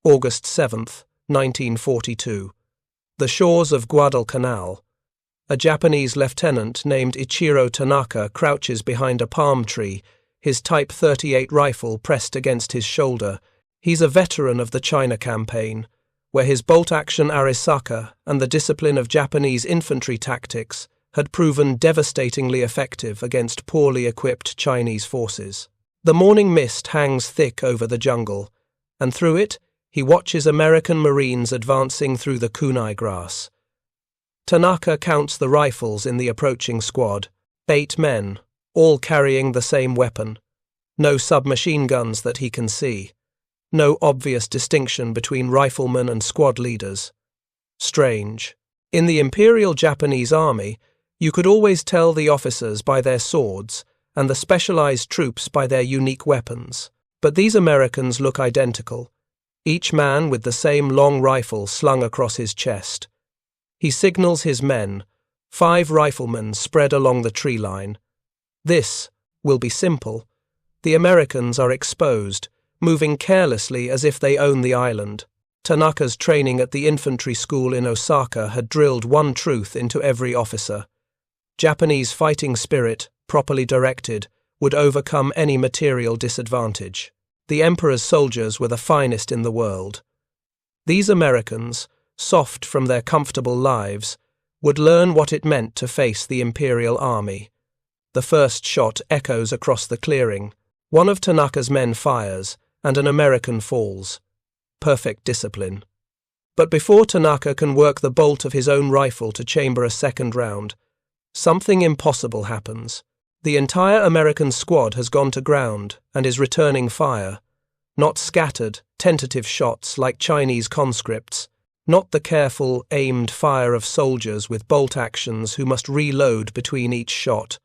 August 7, 1942. The shores of Guadalcanal. A Japanese lieutenant named Ichiro Tanaka crouches behind a palm tree, his Type 38 rifle pressed against his shoulder. He's a veteran of the China campaign, where his bolt-action Arisaka and the discipline of Japanese infantry tactics had proven devastatingly effective against poorly equipped Chinese forces. The morning mist hangs thick over the jungle, and through it he watches American Marines advancing through the kunai grass. Tanaka counts the rifles in the approaching squad, 8 men, all carrying the same weapon. No submachine guns that he can see. No obvious distinction between riflemen and squad leaders. Strange. In the Imperial Japanese Army, you could always tell the officers by their swords and the specialized troops by their unique weapons. But these Americans look identical, each man with the same long rifle slung across his chest. He signals his men, 5 riflemen spread along the tree line. This will be simple. The Americans are exposed, moving carelessly as if they own the island. Tanaka's training at the infantry school in Osaka had drilled one truth into every officer. Japanese fighting spirit, properly directed, would overcome any material disadvantage. The Emperor's soldiers were the finest in the world. These Americans, soft from their comfortable lives, would learn what it meant to face the Imperial Army. The first shot echoes across the clearing. One of Tanaka's men fires, and an American falls. Perfect discipline. But before Tanaka can work the bolt of his own rifle to chamber a second round, something impossible happens. The entire American squad has gone to ground and is returning fire. Not scattered, tentative shots like Chinese conscripts, not the careful, aimed fire of soldiers with bolt actions who must reload between each shot.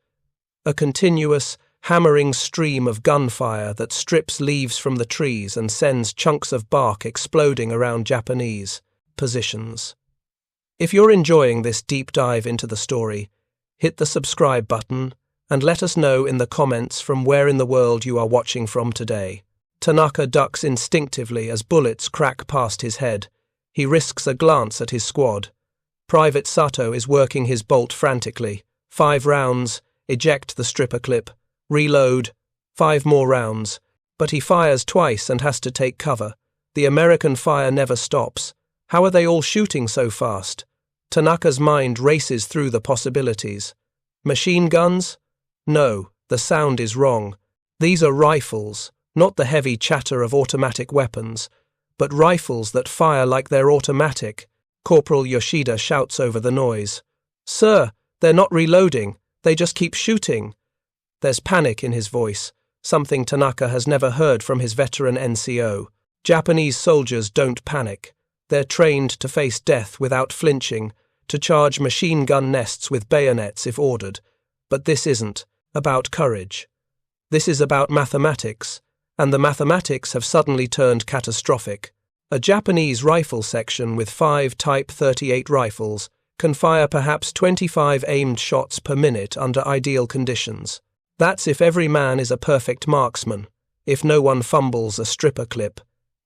A continuous, hammering stream of gunfire that strips leaves from the trees and sends chunks of bark exploding around Japanese positions. If you're enjoying this deep dive into the story, hit the subscribe button and let us know in the comments from where in the world you are watching from today. Tanaka ducks instinctively as bullets crack past his head. He risks a glance at his squad. Private Sato is working his bolt frantically. 5 rounds, eject the stripper clip, reload, 5 more rounds. But he fires twice and has to take cover. The American fire never stops. How are they all shooting so fast? Tanaka's mind races through the possibilities. Machine guns? No, the sound is wrong. These are rifles, not the heavy chatter of automatic weapons, but rifles that fire like they're automatic. Corporal Yoshida shouts over the noise. "Sir, they're not reloading, they just keep shooting." There's panic in his voice, something Tanaka has never heard from his veteran NCO. Japanese soldiers don't panic. They're trained to face death without flinching, to charge machine gun nests with bayonets if ordered. But this isn't about courage. This is about mathematics, and the mathematics have suddenly turned catastrophic. A Japanese rifle section with 5 Type 38 rifles can fire perhaps 25 aimed shots per minute under ideal conditions. That's if every man is a perfect marksman, if no one fumbles a stripper clip,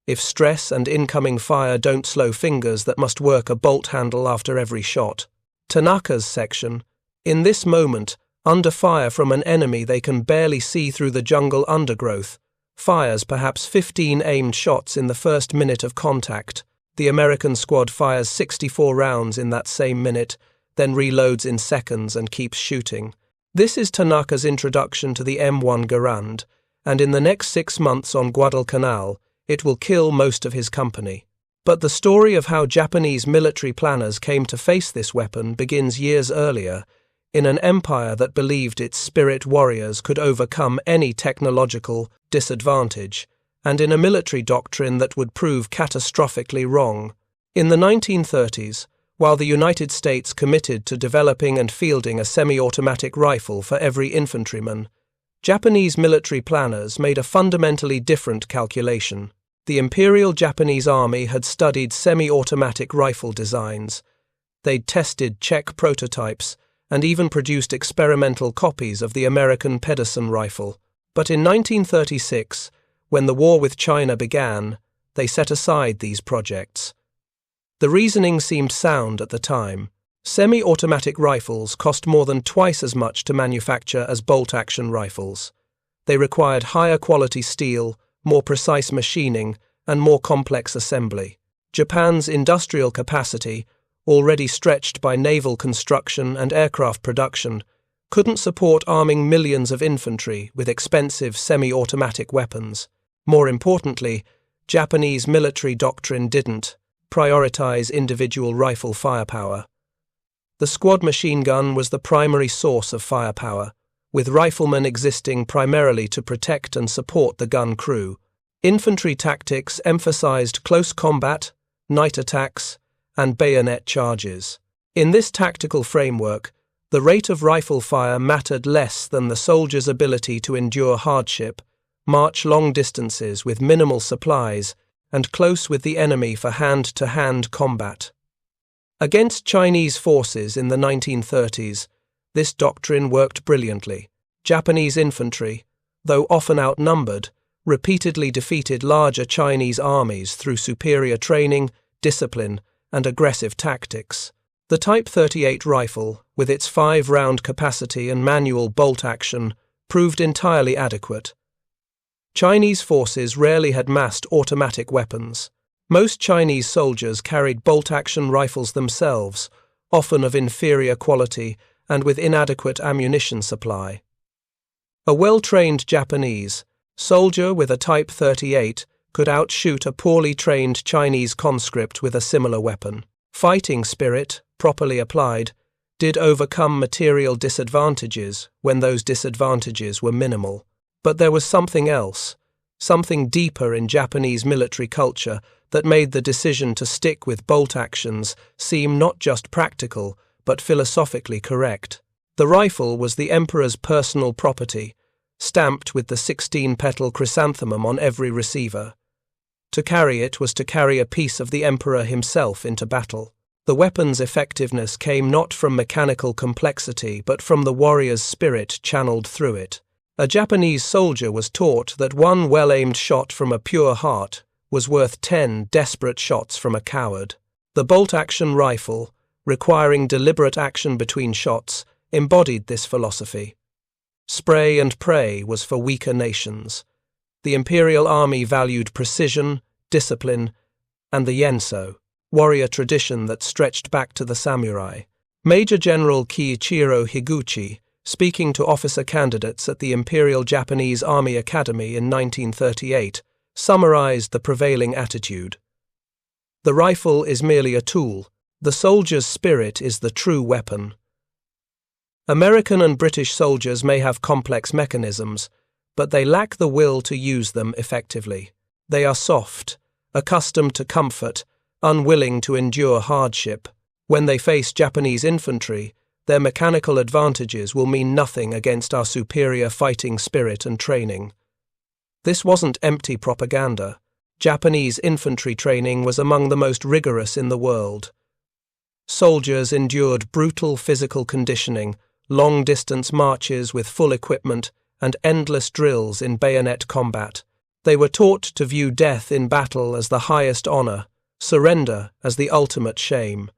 if stress and incoming fire don't slow fingers that must work a bolt handle after every shot. Tanaka's section, in this moment, under fire from an enemy they can barely see through the jungle undergrowth, fires perhaps 15 aimed shots in the first minute of contact. The American squad fires 64 rounds in that same minute, then reloads in seconds and keeps shooting. This is Tanaka's introduction to the M1 Garand, and in the next 6 months on Guadalcanal, it will kill most of his company. But the story of how Japanese military planners came to face this weapon begins years earlier, in an empire that believed its spirit warriors could overcome any technological disadvantage, and in a military doctrine that would prove catastrophically wrong. In the 1930s, while the United States committed to developing and fielding a semi-automatic rifle for every infantryman, Japanese military planners made a fundamentally different calculation. The Imperial Japanese Army had studied semi-automatic rifle designs. They'd tested Czech prototypes and even produced experimental copies of the American Pedersen rifle. But in 1936, when the war with China began, they set aside these projects. The reasoning seemed sound at the time. Semi-automatic rifles cost more than twice as much to manufacture as bolt-action rifles. They required higher quality steel, more precise machining, and more complex assembly. Japan's industrial capacity, already stretched by naval construction and aircraft production, couldn't support arming millions of infantry with expensive semi-automatic weapons. More importantly, Japanese military doctrine didn't prioritize individual rifle firepower. The squad machine gun was the primary source of firepower, with riflemen existing primarily to protect and support the gun crew. Infantry tactics emphasized close combat, night attacks, and bayonet charges. In this tactical framework, the rate of rifle fire mattered less than the soldier's ability to endure hardship, march long distances with minimal supplies, and close with the enemy for hand-to-hand combat. Against Chinese forces in the 1930s, this doctrine worked brilliantly. Japanese infantry, though often outnumbered, repeatedly defeated larger Chinese armies through superior training, discipline, and aggressive tactics. The Type 38 rifle, with its 5-round capacity and manual bolt action, proved entirely adequate. Chinese forces rarely had massed automatic weapons. Most Chinese soldiers carried bolt-action rifles themselves, often of inferior quality and with inadequate ammunition supply. A well-trained Japanese soldier with a Type 38 could outshoot a poorly trained Chinese conscript with a similar weapon. Fighting spirit, properly applied, did overcome material disadvantages when those disadvantages were minimal. But there was something else, something deeper in Japanese military culture that made the decision to stick with bolt actions seem not just practical, but philosophically correct. The rifle was the emperor's personal property, stamped with the 16-petal chrysanthemum on every receiver. To carry it was to carry a piece of the emperor himself into battle. The weapon's effectiveness came not from mechanical complexity, but from the warrior's spirit channeled through it. A Japanese soldier was taught that one well-aimed shot from a pure heart was worth 10 desperate shots from a coward. The bolt-action rifle, requiring deliberate action between shots, embodied this philosophy. Spray and pray was for weaker nations. The Imperial Army valued precision, discipline, and the yenso, warrior tradition that stretched back to the samurai. Major General Ichiro Higuchi, speaking to officer candidates at the Imperial Japanese Army Academy in 1938, summarized the prevailing attitude. The rifle is merely a tool. The soldier's spirit is the true weapon. American and British soldiers may have complex mechanisms, but they lack the will to use them effectively. They are soft, accustomed to comfort, unwilling to endure hardship. When they face Japanese infantry, their mechanical advantages will mean nothing against our superior fighting spirit and training. This wasn't empty propaganda. Japanese infantry training was among the most rigorous in the world. Soldiers endured brutal physical conditioning, long-distance marches with full equipment, and endless drills in bayonet combat. They were taught to view death in battle as the highest honor, surrender as the ultimate shame.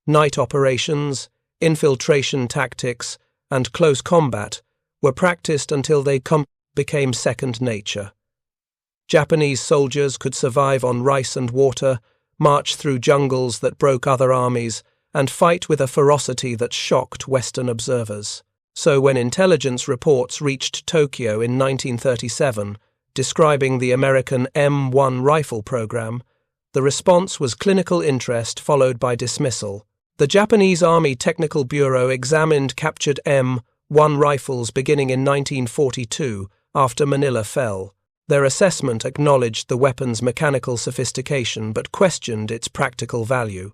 Night operations, infiltration tactics, and close combat were practiced until they became second nature. Japanese soldiers could survive on rice and water, march through jungles that broke other armies, and fight with a ferocity that shocked Western observers. So when intelligence reports reached Tokyo in 1937, describing the American M1 rifle program, the response was clinical interest followed by dismissal. The Japanese Army Technical Bureau examined captured M1 rifles beginning in 1942 after Manila fell. Their assessment acknowledged the weapon's mechanical sophistication but questioned its practical value.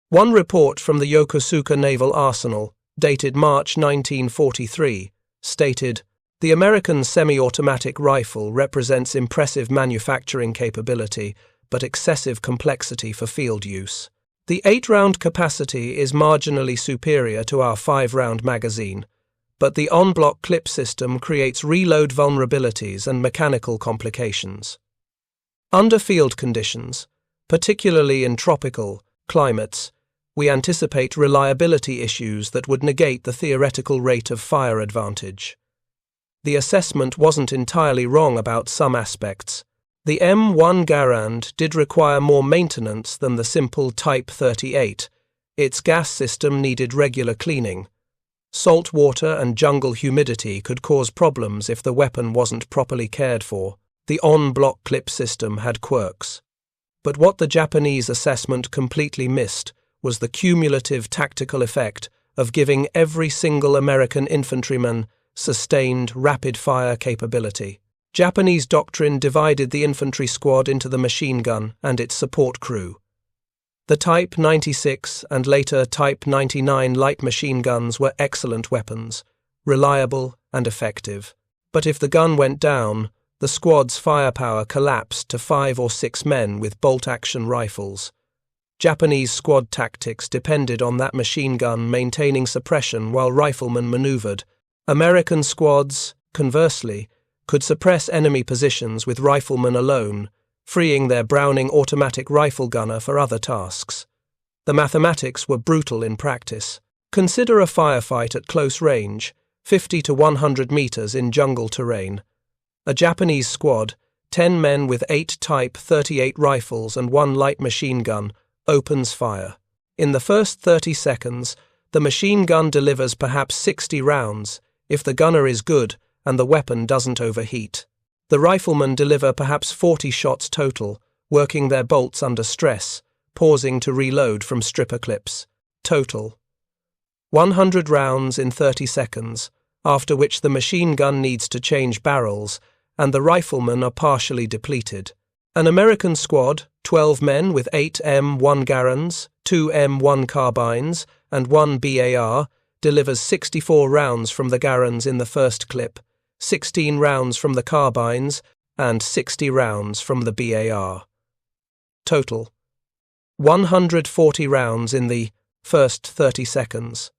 One report from the Yokosuka Naval Arsenal, dated March 1943, stated, "The American semi-automatic rifle represents impressive manufacturing capability but excessive complexity for field use. The 8-round capacity is marginally superior to our 5-round magazine, but the en-bloc clip system creates reload vulnerabilities and mechanical complications." Under field conditions, particularly in tropical climates, we anticipate reliability issues that would negate the theoretical rate of fire advantage. The assessment wasn't entirely wrong about some aspects. The M1 Garand did require more maintenance than the simple Type 38. Its gas system needed regular cleaning. Salt water and jungle humidity could cause problems if the weapon wasn't properly cared for. The on-block clip system had quirks. But what the Japanese assessment completely missed was the cumulative tactical effect of giving every single American infantryman sustained rapid-fire capability. Japanese doctrine divided the infantry squad into the machine gun and its support crew. The Type 96 and later Type 99 light machine guns were excellent weapons, reliable and effective. But if the gun went down, the squad's firepower collapsed to 5 or 6 men with bolt-action rifles. Japanese squad tactics depended on that machine gun maintaining suppression while riflemen maneuvered. American squads, conversely, could suppress enemy positions with riflemen alone, freeing their Browning automatic rifle gunner for other tasks. The mathematics were brutal in practice. Consider a firefight at close range, 50 to 100 meters in jungle terrain. A Japanese squad, 10 men with 8 Type 38 rifles and 1 light machine gun, opens fire. In the first 30 seconds, the machine gun delivers perhaps 60 rounds, if the gunner is good and the weapon doesn't overheat. The riflemen deliver perhaps 40 shots total, working their bolts under stress, pausing to reload from stripper clips. Total 100 rounds in 30 seconds, after which the machine gun needs to change barrels, and the riflemen are partially depleted. An American squad, 12 men with 8 M1 Garands, 2 M1 carbines, and 1 BAR, delivers 64 rounds from the Garands in the first clip, 16 rounds from the carbines, and 60 rounds from the BAR. Total 140 rounds in the first 30 seconds.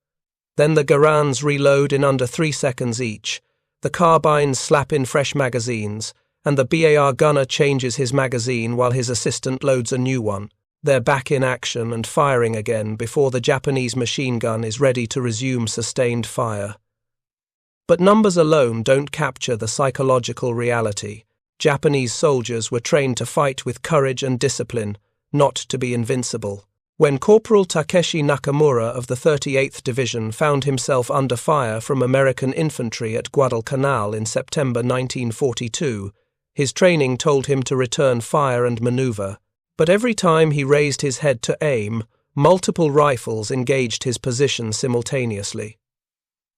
Then the Garands reload in under 3 seconds each. The carbines slap in fresh magazines, and the BAR gunner changes his magazine while his assistant loads a new one. They're back in action and firing again before the Japanese machine gun is ready to resume sustained fire. But numbers alone don't capture the psychological reality. Japanese soldiers were trained to fight with courage and discipline, not to be invincible. When Corporal Takeshi Nakamura of the 38th Division found himself under fire from American infantry at Guadalcanal in September 1942, his training told him to return fire and maneuver. But every time he raised his head to aim, multiple rifles engaged his position simultaneously.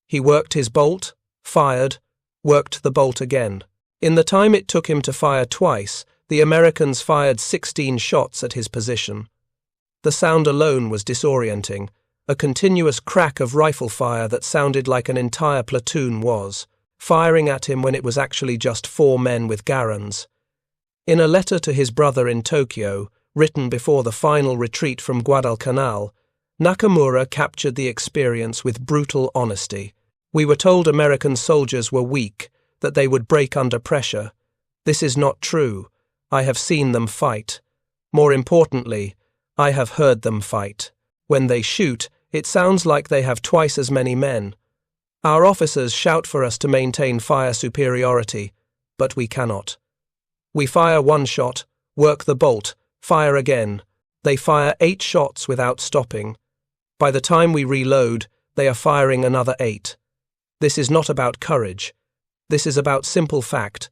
He worked his bolt, fired, worked the bolt again. In the time it took him to fire twice, the Americans fired 16 shots at his position. The sound alone was disorienting, a continuous crack of rifle fire that sounded like an entire platoon was firing at him when it was actually just 4 men with Garands. In a letter to his brother in Tokyo, written before the final retreat from Guadalcanal, Nakamura captured the experience with brutal honesty. We were told American soldiers were weak, that they would break under pressure. This is not true. I have seen them fight. More importantly, I have heard them fight. When they shoot, it sounds like they have twice as many men. Our officers shout for us to maintain fire superiority, but we cannot. We fire 1 shot, work the bolt, fire again. They fire 8 shots without stopping. By the time we reload, they are firing another 8. This is not about courage. This is about simple fact.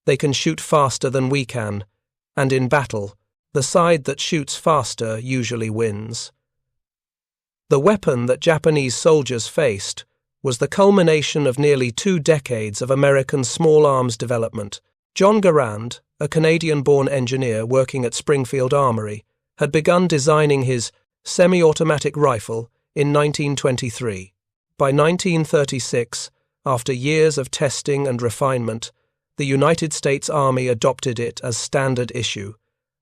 They can shoot faster than we can, and in battle, the side that shoots faster usually wins. The weapon that Japanese soldiers faced was the culmination of nearly 2 decades of American small arms development. John Garand, a Canadian-born engineer working at Springfield Armory, had begun designing his semi-automatic rifle in 1923. By 1936, after years of testing and refinement, the United States Army adopted it as standard issue,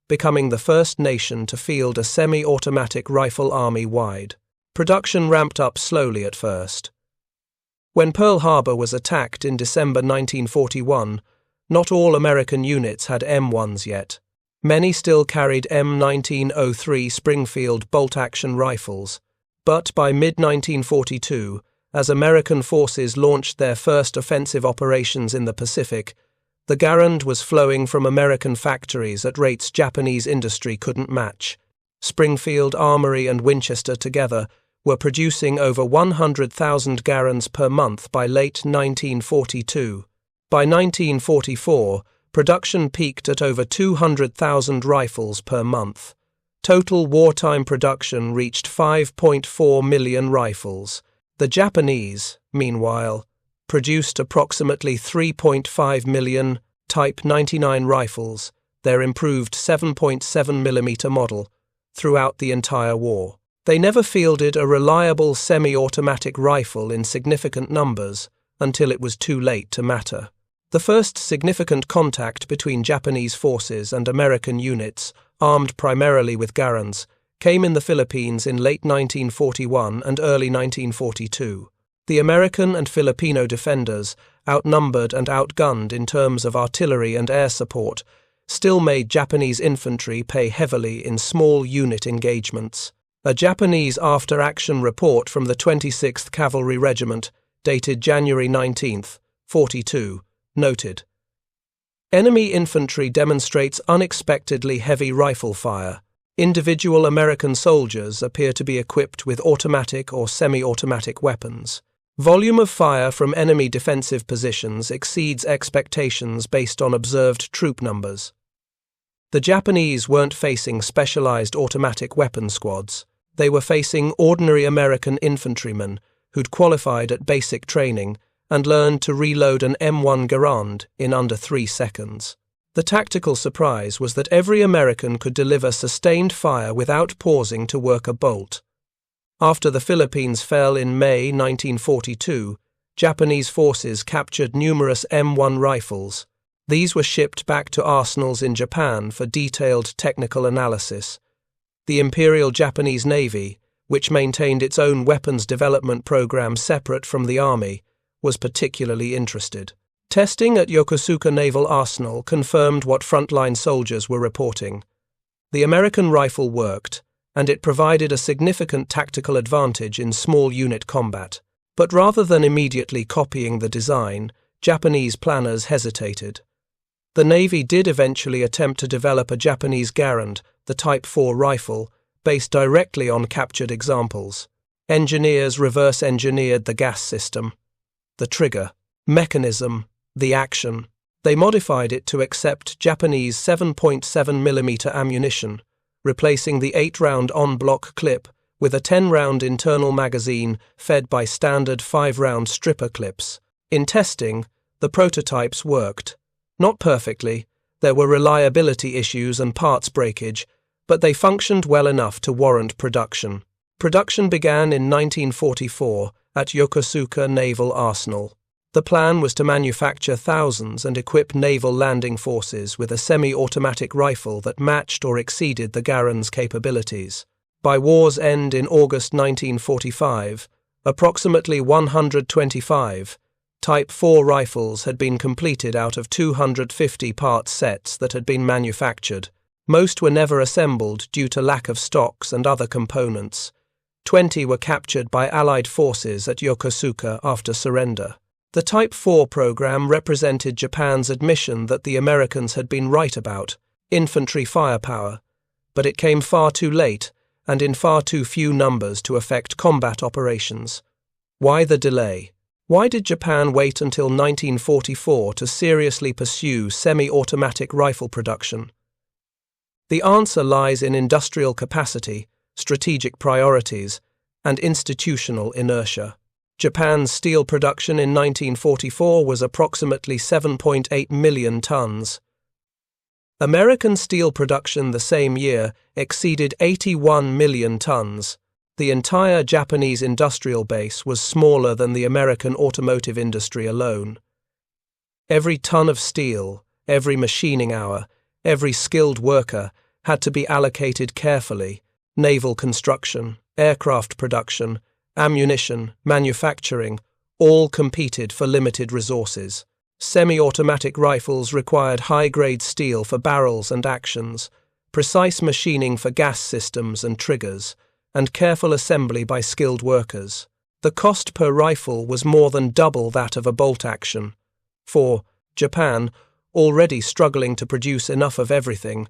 becoming the first nation to field a semi-automatic rifle army-wide. Production ramped up slowly at first. When Pearl Harbor was attacked in December 1941, not all American units had M1s yet. Many still carried M1903 Springfield bolt-action rifles, but by mid-1942, as American forces launched their first offensive operations in the Pacific, the Garand was flowing from American factories at rates Japanese industry couldn't match. Springfield, Armory, and Winchester together were producing over 100,000 Garands per month by late 1942. By 1944, production peaked at over 200,000 rifles per month. Total wartime production reached 5.4 million rifles. The Japanese, meanwhile, produced approximately 3.5 million Type 99 rifles, their improved 7.7mm model, throughout the entire war. They never fielded a reliable semi-automatic rifle in significant numbers until it was too late to matter. The first significant contact between Japanese forces and American units, armed primarily with Garands, came in the Philippines in late 1941 and early 1942. The American and Filipino defenders, outnumbered and outgunned in terms of artillery and air support, still made Japanese infantry pay heavily in small unit engagements. A Japanese after-action report from the 26th Cavalry Regiment, dated January 19, 42, noted, "Enemy infantry demonstrates unexpectedly heavy rifle fire. Individual American soldiers appear to be equipped with automatic or semi-automatic weapons. Volume of fire from enemy defensive positions exceeds expectations based on observed troop numbers." The Japanese weren't facing specialized automatic weapon squads. They were facing ordinary American infantrymen who'd qualified at basic training and learned to reload an M1 Garand in under 3 seconds. The tactical surprise was that every American could deliver sustained fire without pausing to work a bolt. After the Philippines fell in May 1942, Japanese forces captured numerous M1 rifles. These were shipped back to arsenals in Japan for detailed technical analysis. The Imperial Japanese Navy, which maintained its own weapons development program separate from the Army, was particularly interested. Testing at Yokosuka Naval Arsenal confirmed what frontline soldiers were reporting. The American rifle worked, and it provided a significant tactical advantage in small unit combat. But rather than immediately copying the design, Japanese planners hesitated. The Navy did eventually attempt to develop a Japanese Garand, the Type 4 rifle, based directly on captured examples. Engineers reverse-engineered the gas system, the trigger, mechanism, the action. They modified it to accept Japanese 7.7mm ammunition, replacing the 8-round en-bloc clip with a 10-round internal magazine fed by standard 5-round stripper clips. In testing, the prototypes worked. Not perfectly, there were reliability issues and parts breakage, but they functioned well enough to warrant production. Production began in 1944 at Yokosuka Naval Arsenal. The plan was to manufacture thousands and equip naval landing forces with a semi-automatic rifle that matched or exceeded the Garand's capabilities. By war's end in August 1945, approximately 125 Type 4 rifles had been completed out of 250 part sets that had been manufactured. Most were never assembled due to lack of stocks and other components. 20 were captured by Allied forces at Yokosuka after surrender. The Type 4 program represented Japan's admission that the Americans had been right about infantry firepower, but it came far too late and in far too few numbers to affect combat operations. Why the delay? Why did Japan wait until 1944 to seriously pursue semi-automatic rifle production? The answer lies in industrial capacity, strategic priorities, and institutional inertia. Japan's steel production in 1944 was approximately 7.8 million tons. American steel production the same year exceeded 81 million tons. The entire Japanese industrial base was smaller than the American automotive industry alone. Every ton of steel, every machining hour, every skilled worker had to be allocated carefully. Naval construction, aircraft production, ammunition, manufacturing, all competed for limited resources. Semi-automatic rifles required high-grade steel for barrels and actions, precise machining for gas systems and triggers, and careful assembly by skilled workers. The cost per rifle was more than double that of a bolt-action. For Japan, already struggling to produce enough of everything,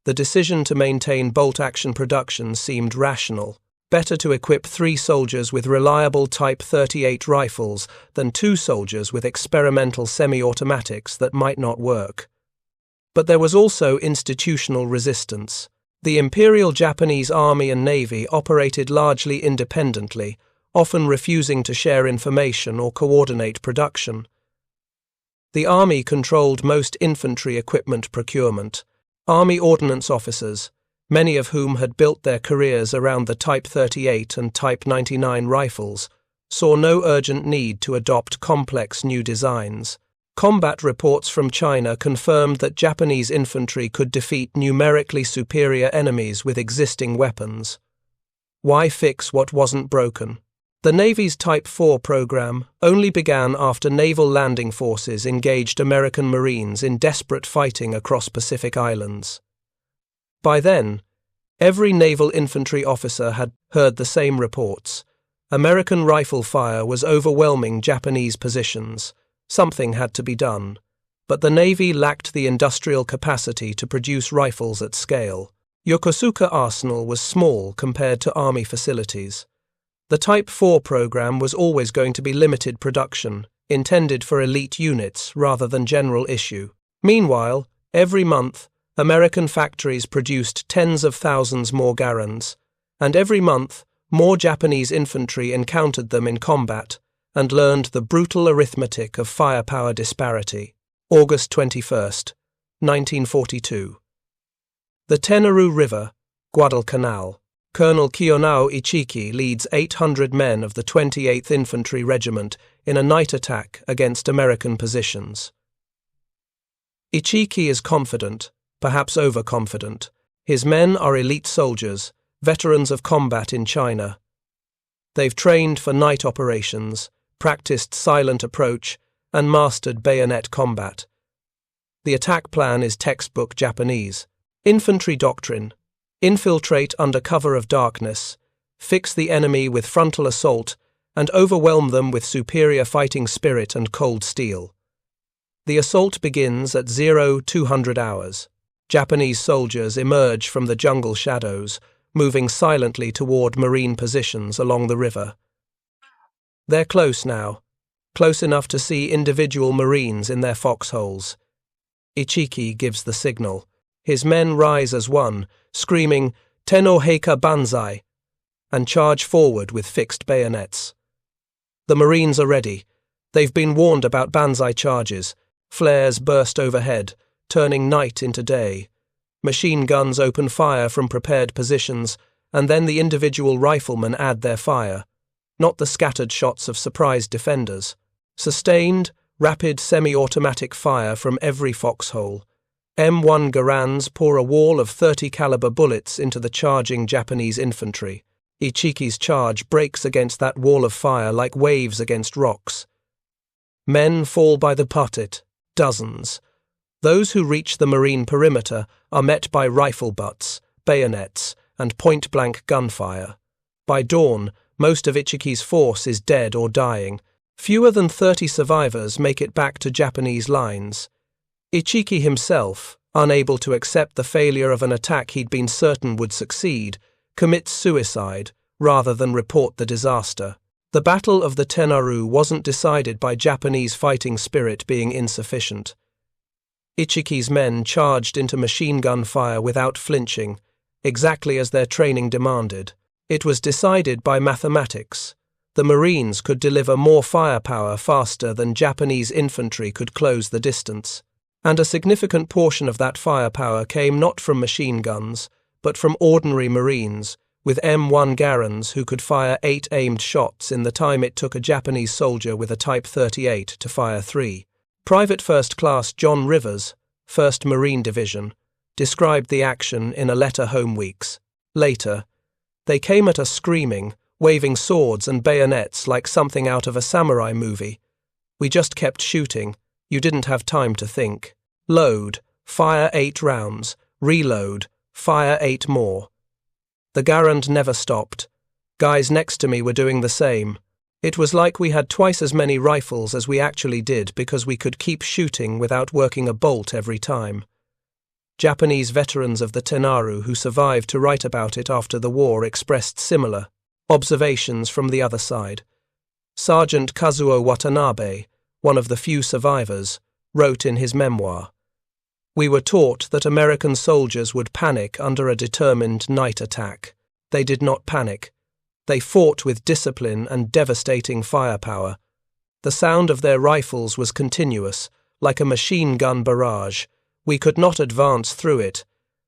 the decision to maintain bolt-action production seemed rational. Better to equip 3 soldiers with reliable Type 38 rifles than 2 soldiers with experimental semi-automatics that might not work. But there was also institutional resistance. The Imperial Japanese Army and Navy operated largely independently, often refusing to share information or coordinate production. The Army controlled most infantry equipment procurement. Army ordnance officers, many of whom had built their careers around the Type 38 and Type 99 rifles, saw no urgent need to adopt complex new designs. Combat reports from China confirmed that Japanese infantry could defeat numerically superior enemies with existing weapons. Why fix what wasn't broken? The Navy's Type 4 program only began after naval landing forces engaged American Marines in desperate fighting across Pacific Islands. By then, every naval infantry officer had heard the same reports. American rifle fire was overwhelming Japanese positions. Something had to be done. But the Navy lacked the industrial capacity to produce rifles at scale. Yokosuka Arsenal was small compared to Army facilities. The Type 4 program was always going to be limited production, intended for elite units rather than general issue. Meanwhile, every month, American factories produced tens of thousands more Garands, and every month, more Japanese infantry encountered them in combat and learned the brutal arithmetic of firepower disparity. August 21, 1942. The Tenaru River, Guadalcanal. Colonel Kiyonao Ichiki leads 800 men of the 28th Infantry Regiment in a night attack against American positions. Ichiki is confident, perhaps overconfident. His men are elite soldiers, veterans of combat in China. They've trained for night operations, practiced silent approach, and mastered bayonet combat. The attack plan is textbook Japanese. Infantry doctrine: infiltrate under cover of darkness, fix the enemy with frontal assault, and overwhelm them with superior fighting spirit and cold steel. The assault begins at 0200 hours. Japanese soldiers emerge from the jungle shadows, moving silently toward Marine positions along the river. They're close now, close enough to see individual Marines in their foxholes. Ichiki gives the signal. His men rise as one, screaming, "Tenno Heika Banzai," and charge forward with fixed bayonets. The Marines are ready. They've been warned about Banzai charges. Flares burst overhead, turning night into day. Machine guns open fire from prepared positions, and then the individual riflemen add their fire, not the scattered shots of surprised defenders. Sustained, rapid semi-automatic fire from every foxhole. M1 Garands pour a wall of 30 caliber bullets into the charging Japanese infantry. Ichiki's charge breaks against that wall of fire like waves against rocks. Men fall by the pottet, dozens. Those who reach the Marine perimeter are met by rifle butts, bayonets, and point-blank gunfire. By dawn, most of Ichiki's force is dead or dying. Fewer than 30 survivors make it back to Japanese lines. Ichiki himself, unable to accept the failure of an attack he'd been certain would succeed, commits suicide rather than report the disaster. The Battle of the Tenaru wasn't decided by Japanese fighting spirit being insufficient. Ichiki's men charged into machine gun fire without flinching, exactly as their training demanded. It was decided by mathematics. The Marines could deliver more firepower faster than Japanese infantry could close the distance. And a significant portion of that firepower came not from machine guns, but from ordinary Marines, with M1 Garands who could fire 8 aimed shots in the time it took a Japanese soldier with a Type 38 to fire 3. Private First Class John Rivers, 1st Marine Division, described the action in a letter home weeks. Later, they came at us screaming, waving swords and bayonets like something out of a samurai movie. We just kept shooting, You didn't have time to think. Load, fire 8 rounds, reload, fire 8 more. The Garand never stopped. Guys next to me were doing the same. It was like we had twice as many rifles as we actually did because we could keep shooting without working a bolt every time. Japanese veterans of the Tenaru who survived to write about it after the war expressed similar observations from the other side. Sergeant Kazuo Watanabe, one of the few survivors, wrote in his memoir, "We were taught that American soldiers would panic under a determined night attack. They did not panic. They fought with discipline and devastating firepower. The sound of their rifles was continuous, like a machine gun barrage. We could not advance through it.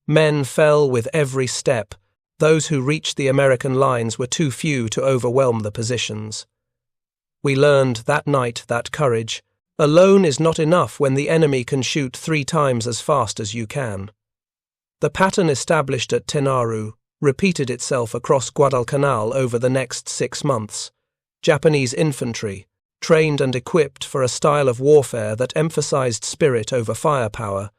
Men fell with every step. Those who reached the American lines were too few to overwhelm the positions. We learned that night that courage alone is not enough when the enemy can shoot 3 times as fast as you can." The pattern established at Tenaru repeated itself across Guadalcanal over the next 6 months. Japanese infantry, trained and equipped for a style of warfare that emphasized spirit over firepower,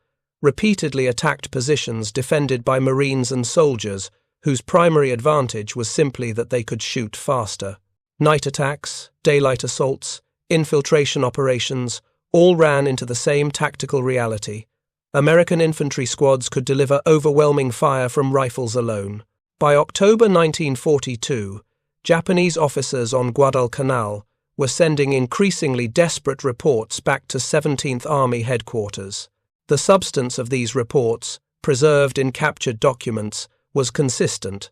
repeatedly attacked positions defended by Marines and soldiers whose primary advantage was simply that they could shoot faster. Night attacks, daylight assaults, infiltration operations all ran into the same tactical reality. American infantry squads could deliver overwhelming fire from rifles alone. By October 1942, Japanese officers on Guadalcanal were sending increasingly desperate reports back to 17th Army headquarters. The substance of these reports, preserved in captured documents, was consistent.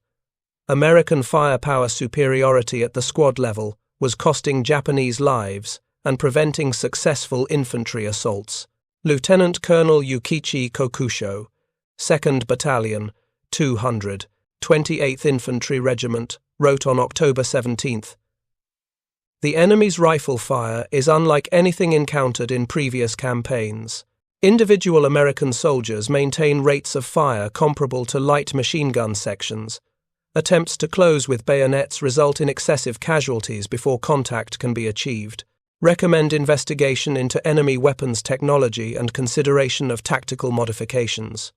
American firepower superiority at the squad level was costing Japanese lives and preventing successful infantry assaults. Lieutenant Colonel Yukichi Kokusho, 2nd Battalion, 200, 28th Infantry Regiment, wrote on October 17th, "The enemy's rifle fire is unlike anything encountered in previous campaigns. Individual American soldiers maintain rates of fire comparable to light machine gun sections. Attempts to close with bayonets result in excessive casualties before contact can be achieved. Recommend investigation into enemy weapons technology and consideration of tactical modifications."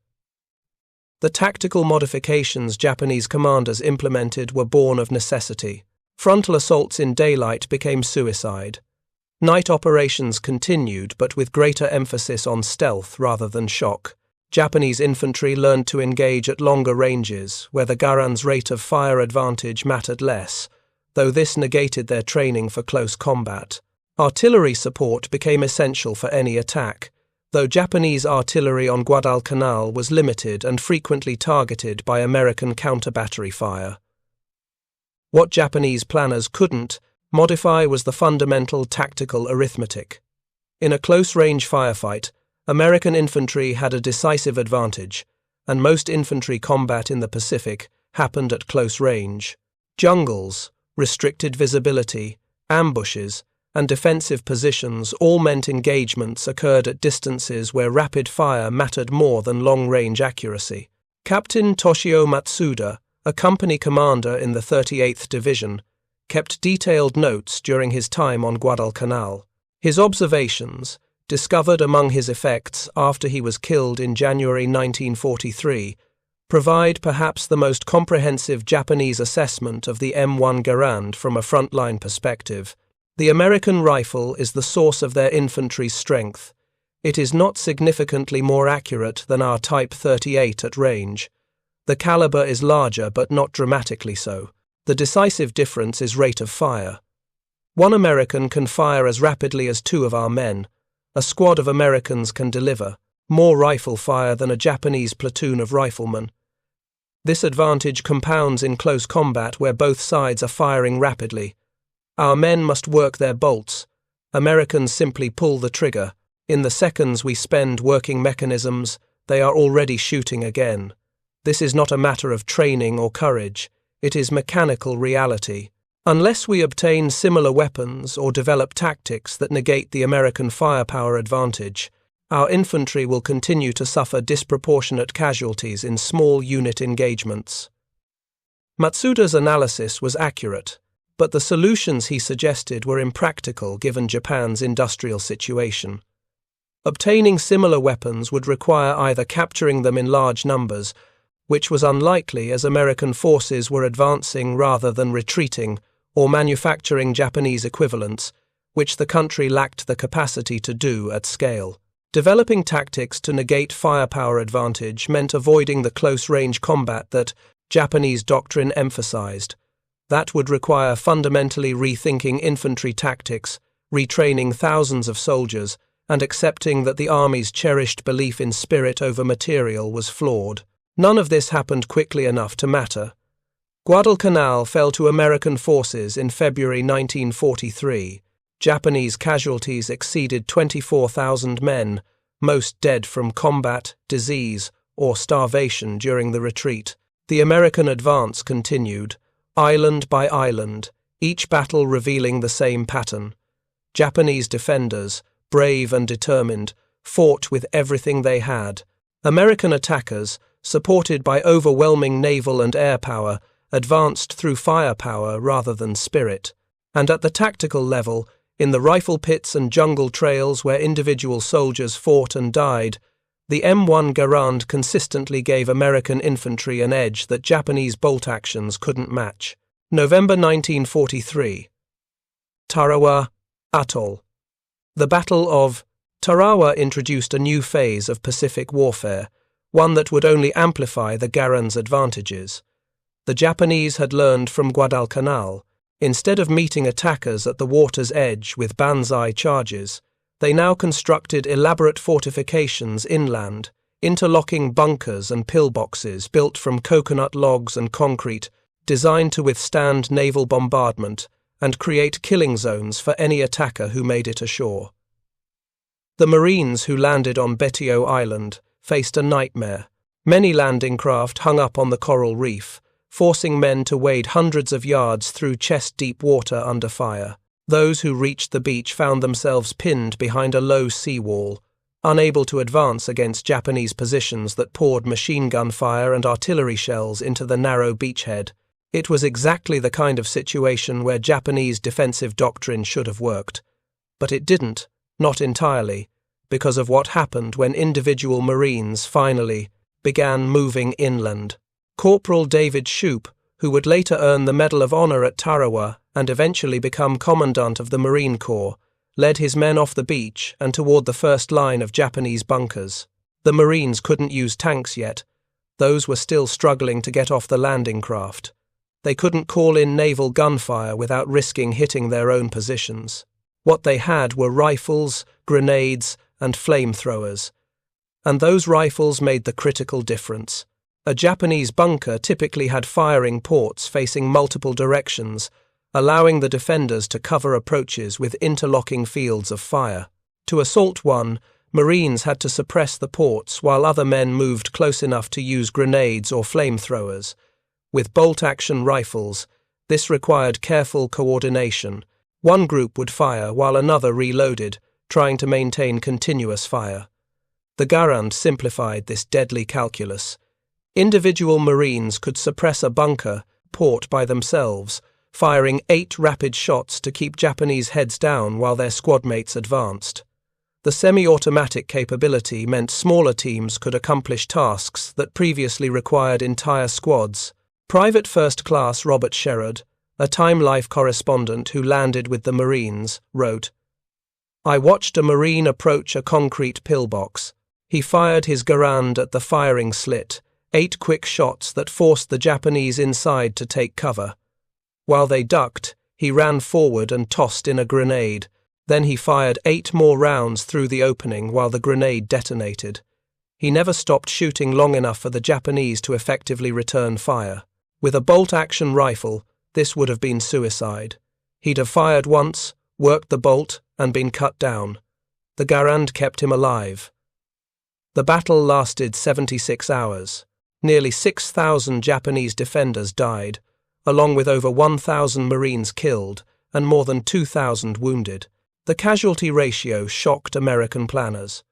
The tactical modifications Japanese commanders implemented were born of necessity. Frontal assaults in daylight became suicide. Night operations continued, but with greater emphasis on stealth rather than shock. Japanese infantry learned to engage at longer ranges, where the Garand's rate of fire advantage mattered less, though this negated their training for close combat. Artillery support became essential for any attack, though Japanese artillery on Guadalcanal was limited and frequently targeted by American counter-battery fire. What Japanese planners couldn't modify was the fundamental tactical arithmetic. In a close-range firefight, American infantry had a decisive advantage, and most infantry combat in the Pacific happened at close range. Jungles, restricted visibility, ambushes, and defensive positions all meant engagements occurred at distances where rapid fire mattered more than long-range accuracy. Captain Toshio Matsuda, a company commander in the 38th Division, kept detailed notes during his time on Guadalcanal. His observations, discovered among his effects after he was killed in January 1943, provide perhaps the most comprehensive Japanese assessment of the M1 Garand from a frontline perspective. The American rifle is the source of their infantry's strength. It is not significantly more accurate than our Type 38 at range. The caliber is larger but not dramatically so. The decisive difference is rate of fire. One American can fire as rapidly as 2 of our men. A squad of Americans can deliver more rifle fire than a Japanese platoon of riflemen. This advantage compounds in close combat where both sides are firing rapidly. Our men must work their bolts. Americans simply pull the trigger. In the seconds we spend working mechanisms, they are already shooting again. This is not a matter of training or courage. It is mechanical reality. Unless we obtain similar weapons or develop tactics that negate the American firepower advantage, our infantry will continue to suffer disproportionate casualties in small unit engagements. Matsuda's analysis was accurate, but the solutions he suggested were impractical given Japan's industrial situation. Obtaining similar weapons would require either capturing them in large numbers, which was unlikely as American forces were advancing rather than retreating, or manufacturing Japanese equivalents, which the country lacked the capacity to do at scale. Developing tactics to negate firepower advantage meant avoiding the close-range combat that Japanese doctrine emphasized. That would require fundamentally rethinking infantry tactics, retraining thousands of soldiers, and accepting that the Army's cherished belief in spirit over material was flawed. None of this happened quickly enough to matter. Guadalcanal fell to American forces in February 1943. Japanese casualties exceeded 24,000 men, most dead from combat, disease, or starvation during the retreat. The American advance continued, island by island, each battle revealing the same pattern. Japanese defenders, brave and determined, fought with everything they had. American attackers, supported by overwhelming naval and air power, advanced through firepower rather than spirit. And at the tactical level, in the rifle pits and jungle trails where individual soldiers fought and died, the M1 Garand consistently gave American infantry an edge that Japanese bolt actions couldn't match. November 1943. Tarawa Atoll. The Battle of Tarawa introduced a new phase of Pacific warfare, one that would only amplify the Garand's advantages. The Japanese had learned from Guadalcanal. Instead of meeting attackers at the water's edge with banzai charges, they now constructed elaborate fortifications inland, interlocking bunkers and pillboxes built from coconut logs and concrete, designed to withstand naval bombardment and create killing zones for any attacker who made it ashore. The Marines who landed on Betio Island faced a nightmare. Many landing craft hung up on the coral reef, forcing men to wade hundreds of yards through chest-deep water under fire. Those who reached the beach found themselves pinned behind a low seawall, unable to advance against Japanese positions that poured machine gun fire and artillery shells into the narrow beachhead. It was exactly the kind of situation where Japanese defensive doctrine should have worked. But it didn't, not entirely, because of what happened when individual Marines finally began moving inland. Corporal David Shoup, who would later earn the Medal of Honor at Tarawa and eventually become Commandant of the Marine Corps, led his men off the beach and toward the first line of Japanese bunkers. The Marines couldn't use tanks yet. Those were still struggling to get off the landing craft. They couldn't call in naval gunfire without risking hitting their own positions. What they had were rifles, grenades, and flamethrowers. And those rifles made the critical difference. A Japanese bunker typically had firing ports facing multiple directions, allowing the defenders to cover approaches with interlocking fields of fire. To assault one, Marines had to suppress the ports while other men moved close enough to use grenades or flamethrowers. With bolt-action rifles, this required careful coordination. One group would fire while another reloaded, trying to maintain continuous fire. The Garand simplified this deadly calculus. Individual Marines could suppress a bunker port by themselves, firing 8 rapid shots to keep Japanese heads down while their squad mates advanced. The semi-automatic capability meant smaller teams could accomplish tasks that previously required entire squads. Private First Class Robert Sherrod, a Time Life correspondent who landed with the Marines, wrote, "I watched a Marine approach a concrete pillbox. He fired his Garand at the firing slit, 8 quick shots that forced the Japanese inside to take cover. While they ducked, he ran forward and tossed in a grenade. Then he fired 8 more rounds through the opening while the grenade detonated. He never stopped shooting long enough for the Japanese to effectively return fire. With a bolt-action rifle, this would have been suicide. He'd have fired once, worked the bolt, and been cut down. The Garand kept him alive." The battle lasted 76 hours. Nearly 6,000 Japanese defenders died, along with over 1,000 Marines killed and more than 2,000 wounded. The casualty ratio shocked American planners.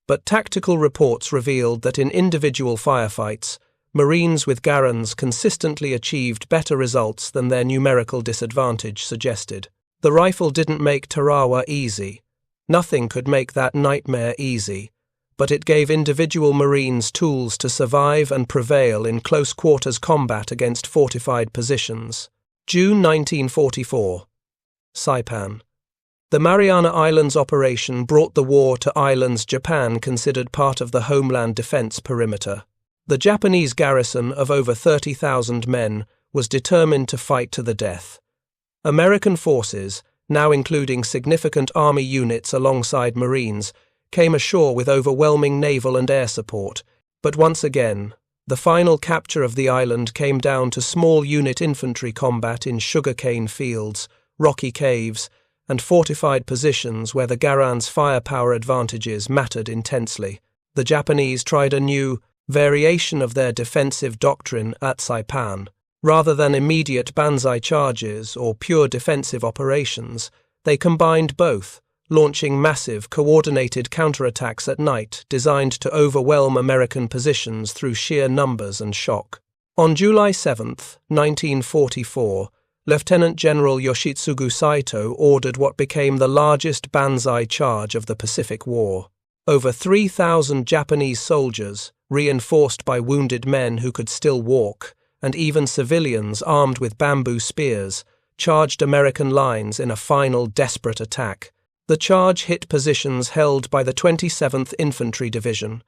But tactical reports revealed that in individual firefights, Marines with Garands consistently achieved better results than their numerical disadvantage suggested. The rifle didn't make Tarawa easy. Nothing could make that nightmare easy, but it gave individual Marines tools to survive and prevail in close-quarters combat against fortified positions. June 1944. Saipan. The Mariana Islands operation brought the war to islands Japan considered part of the homeland defense perimeter. The Japanese garrison of over 30,000 men was determined to fight to the death. American forces, now including significant army units alongside Marines, came ashore with overwhelming naval and air support, but once again, the final capture of the island came down to small unit infantry combat in sugarcane fields, rocky caves, and fortified positions where the Garand's firepower advantages mattered intensely. The Japanese tried a new variation of their defensive doctrine at Saipan. Rather than immediate banzai charges or pure defensive operations, they combined both, launching massive, coordinated counterattacks at night designed to overwhelm American positions through sheer numbers and shock. On July 7, 1944, Lieutenant General Yoshitsugu Saito ordered what became the largest banzai charge of the Pacific War. Over 3,000 Japanese soldiers, reinforced by wounded men who could still walk, and even civilians armed with bamboo spears, charged American lines in a final desperate attack. The charge hit positions held by the 27th Infantry Division.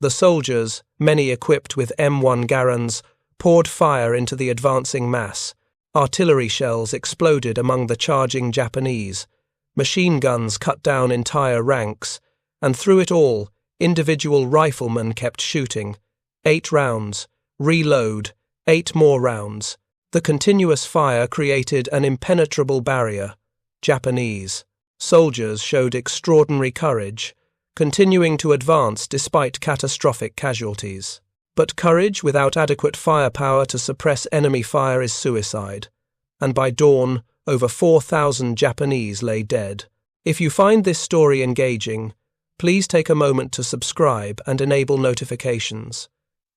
The soldiers, many equipped with M1 Garands, poured fire into the advancing mass. Artillery shells exploded among the charging Japanese. Machine guns cut down entire ranks, and through it all, individual riflemen kept shooting. 8 rounds. Reload. 8 more rounds. The continuous fire created an impenetrable barrier. Japanese soldiers showed extraordinary courage, continuing to advance despite catastrophic casualties. But courage without adequate firepower to suppress enemy fire is suicide, and by dawn, over 4,000 Japanese lay dead. If you find this story engaging, please take a moment to subscribe and enable notifications.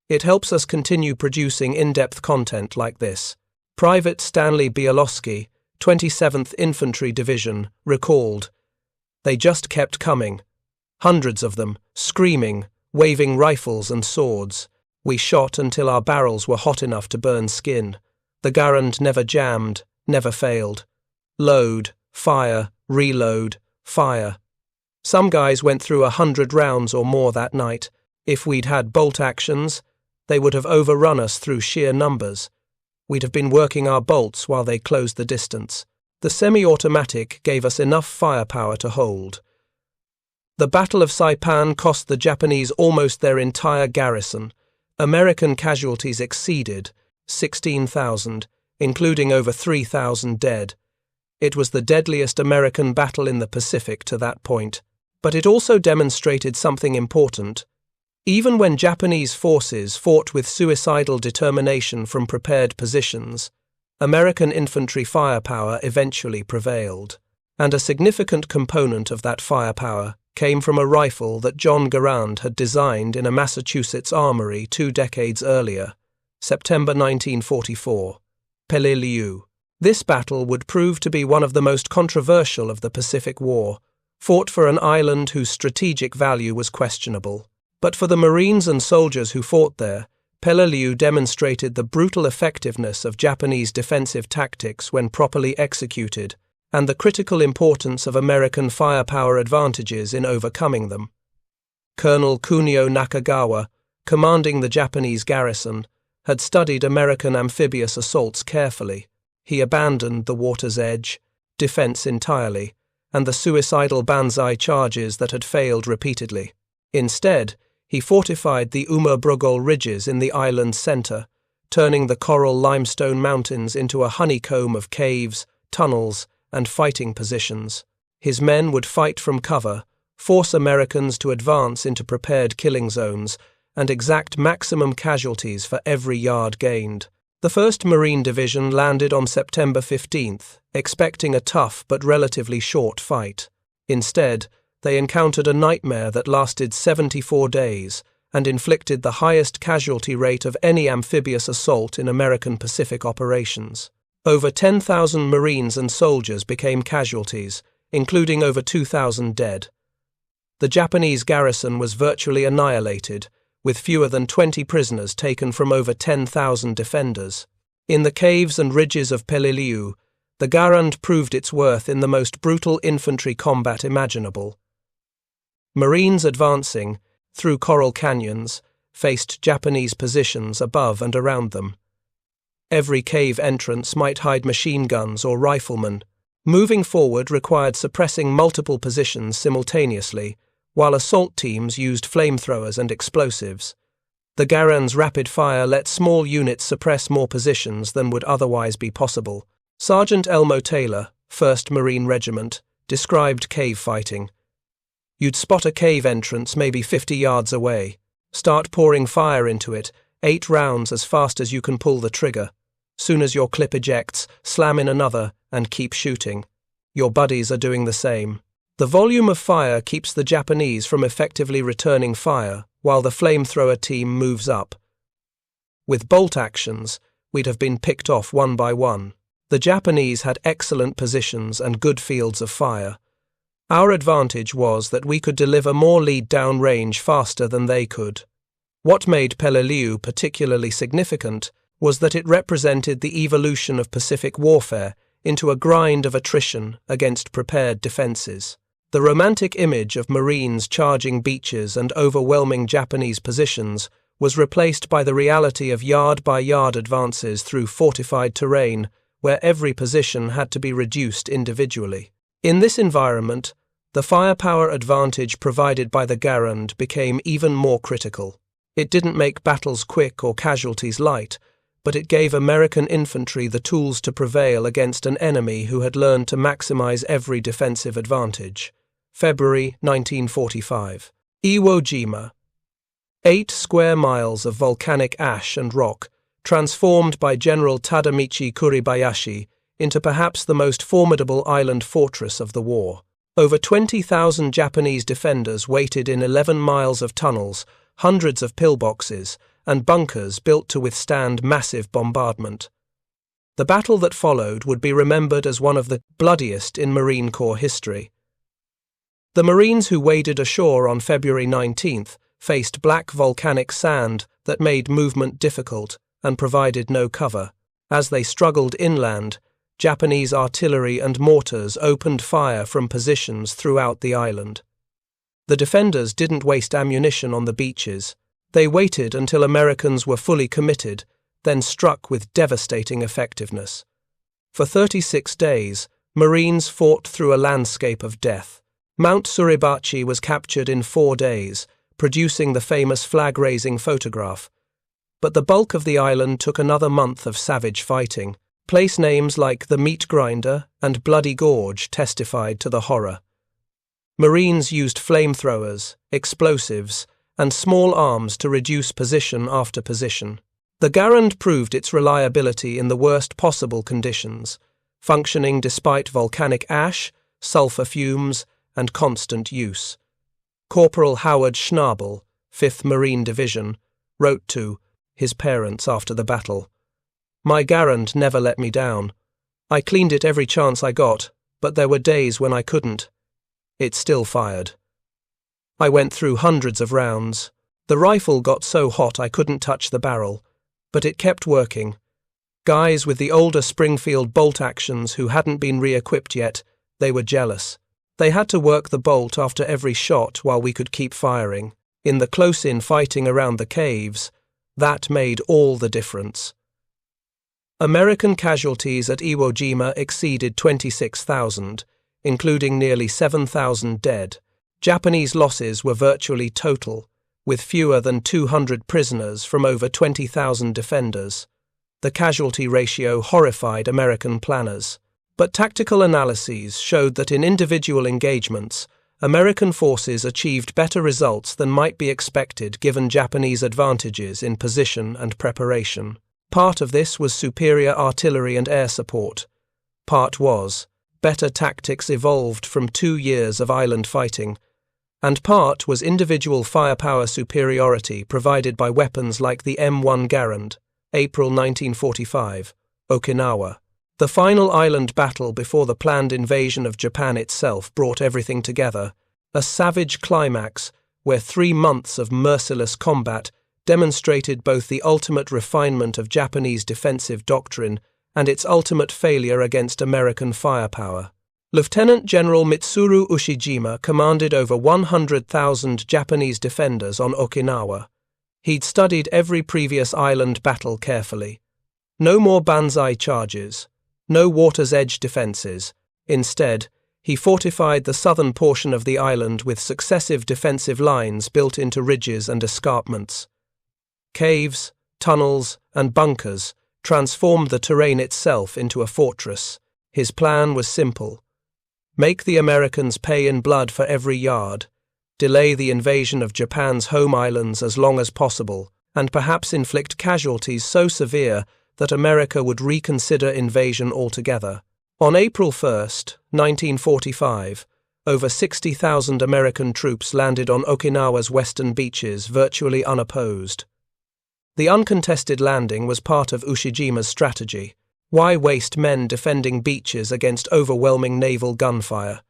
It helps us continue producing in-depth content like this. Private Stanley Bielowski, 27th Infantry Division, recalled, "They just kept coming. Hundreds of them, screaming, waving rifles and swords. We shot until our barrels were hot enough to burn skin. The Garand never jammed, never failed. Load, fire, reload, fire. Some guys went through 100 rounds or more that night. If we'd had bolt actions, they would have overrun us through sheer numbers. We'd have been working our bolts while they closed the distance. The semi-automatic gave us enough firepower to hold." The Battle of Saipan cost the Japanese almost their entire garrison. American casualties exceeded 16,000, including over 3,000 dead. It was the deadliest American battle in the Pacific to that point. But it also demonstrated something important. Even when Japanese forces fought with suicidal determination from prepared positions, American infantry firepower eventually prevailed. And a significant component of that firepower came from a rifle that John Garand had designed in a Massachusetts armory 2 decades earlier, September 1944, Pele Liu. This battle would prove to be one of the most controversial of the Pacific War, fought for an island whose strategic value was questionable. But for the Marines and soldiers who fought there, Pele Liu demonstrated the brutal effectiveness of Japanese defensive tactics when properly executed, and the critical importance of American firepower advantages in overcoming them. Colonel Kunio Nakagawa, commanding the Japanese garrison, had studied American amphibious assaults carefully. He abandoned the water's edge, defense entirely, and the suicidal banzai charges that had failed repeatedly. Instead, he fortified the Umabrogol ridges in the island's center, turning the coral limestone mountains into a honeycomb of caves, tunnels, and fighting positions. His men would fight from cover, force Americans to advance into prepared killing zones, and exact maximum casualties for every yard gained. The 1st Marine Division landed on September 15th, expecting a tough but relatively short fight. Instead, they encountered a nightmare that lasted 74 days and inflicted the highest casualty rate of any amphibious assault in American Pacific operations. Over 10,000 Marines and soldiers became casualties, including over 2,000 dead. The Japanese garrison was virtually annihilated, with fewer than 20 prisoners taken from over 10,000 defenders. In the caves and ridges of Peleliu, the Garand proved its worth in the most brutal infantry combat imaginable. Marines advancing, through coral canyons, faced Japanese positions above and around them. Every cave entrance might hide machine guns or riflemen. Moving forward required suppressing multiple positions simultaneously, while assault teams used flamethrowers and explosives. The Garand's rapid fire let small units suppress more positions than would otherwise be possible. Sergeant Elmo Taylor, 1st Marine Regiment, described cave fighting. You'd spot a cave entrance maybe 50 yards away. Start pouring fire into it, 8 rounds as fast as you can pull the trigger. Soon as your clip ejects, slam in another and keep shooting. Your buddies are doing the same. The volume of fire keeps the Japanese from effectively returning fire, while the flamethrower team moves up. With bolt actions, we'd have been picked off one by one. The Japanese had excellent positions and good fields of fire. Our advantage was that we could deliver more lead down range faster than they could. What made Peleliu particularly significant was that it represented the evolution of Pacific warfare into a grind of attrition against prepared defenses. The romantic image of Marines charging beaches and overwhelming Japanese positions was replaced by the reality of yard-by-yard advances through fortified terrain, where every position had to be reduced individually. In this environment, the firepower advantage provided by the Garand became even more critical. It didn't make battles quick or casualties light, but it gave American infantry the tools to prevail against an enemy who had learned to maximize every defensive advantage. February 1945. Iwo Jima. 8 square miles of volcanic ash and rock, transformed by General Tadamichi Kuribayashi into perhaps the most formidable island fortress of the war. Over 20,000 Japanese defenders waited in 11 miles of tunnels, hundreds of pillboxes, and bunkers built to withstand massive bombardment. The battle that followed would be remembered as one of the bloodiest in Marine Corps history. The Marines who waded ashore on February 19th faced black volcanic sand that made movement difficult and provided no cover. As they struggled inland, Japanese artillery and mortars opened fire from positions throughout the island. The defenders didn't waste ammunition on the beaches. They waited until Americans were fully committed, then struck with devastating effectiveness. For 36 days, Marines fought through a landscape of death. Mount Suribachi was captured in 4 days, producing the famous flag-raising photograph. But the bulk of the island took another month of savage fighting. Place names like the Meat Grinder and Bloody Gorge testified to the horror. Marines used flamethrowers, explosives, and small arms to reduce position after position. The Garand proved its reliability in the worst possible conditions, functioning despite volcanic ash, sulfur fumes, and constant use. Corporal Howard Schnabel, 5th Marine Division, wrote to his parents after the battle, "My Garand never let me down. I cleaned it every chance I got, but there were days when I couldn't. It still fired. I went through hundreds of rounds. The rifle got so hot I couldn't touch the barrel, but it kept working. Guys with the older Springfield bolt actions who hadn't been re-equipped yet, they were jealous. They had to work the bolt after every shot while we could keep firing. In the close-in fighting around the caves, that made all the difference." American casualties at Iwo Jima exceeded 26,000, including nearly 7,000 dead. Japanese losses were virtually total, with fewer than 200 prisoners from over 20,000 defenders. The casualty ratio horrified American planners. But tactical analyses showed that in individual engagements, American forces achieved better results than might be expected given Japanese advantages in position and preparation. Part of this was superior artillery and air support. Part was better tactics evolved from 2 years of island fighting. And part was individual firepower superiority provided by weapons like the M1 Garand, April 1945, Okinawa. The final island battle before the planned invasion of Japan itself brought everything together, a savage climax where 3 months of merciless combat demonstrated both the ultimate refinement of Japanese defensive doctrine and its ultimate failure against American firepower. Lieutenant General Mitsuru Ushijima commanded over 100,000 Japanese defenders on Okinawa. He'd studied every previous island battle carefully. No more banzai charges. No water's edge defences. Instead, he fortified the southern portion of the island with successive defensive lines built into ridges and escarpments. Caves, tunnels, and bunkers transformed the terrain itself into a fortress. His plan was simple. Make the Americans pay in blood for every yard, delay the invasion of Japan's home islands as long as possible, and perhaps inflict casualties so severe that America would reconsider invasion altogether. On April 1, 1945, over 60,000 American troops landed on Okinawa's western beaches virtually unopposed. The uncontested landing was part of Ushijima's strategy. Why waste men defending beaches against overwhelming naval gunfire?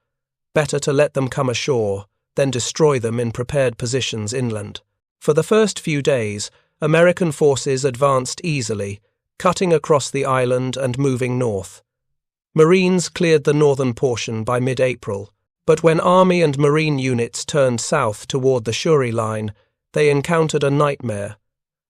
Better to let them come ashore, then destroy them in prepared positions inland. For the first few days, American forces advanced easily, cutting across the island and moving north. Marines cleared the northern portion by mid-April, but when Army and Marine units turned south toward the Shuri line, they encountered a nightmare.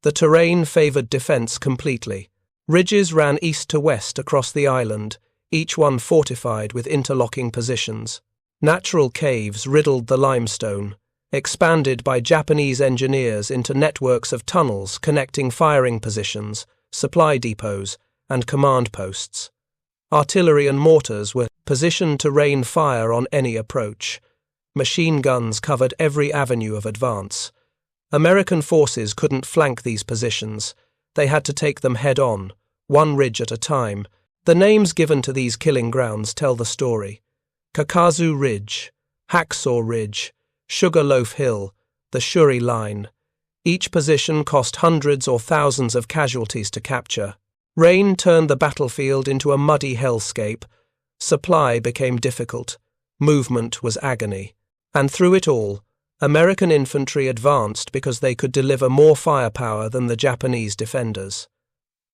The terrain favored defense completely. Ridges ran east to west across the island, each one fortified with interlocking positions. Natural caves riddled the limestone, expanded by Japanese engineers into networks of tunnels connecting firing positions, supply depots, and command posts. Artillery and mortars were positioned to rain fire on any approach. Machine guns covered every avenue of advance. American forces couldn't flank these positions. They had to take them head-on, one ridge at a time. The names given to these killing grounds tell the story. Kakazu Ridge, Hacksaw Ridge, Sugarloaf Hill, the Shuri Line. Each position cost hundreds or thousands of casualties to capture. Rain turned the battlefield into a muddy hellscape. Supply became difficult. Movement was agony. And through it all, American infantry advanced because they could deliver more firepower than the Japanese defenders.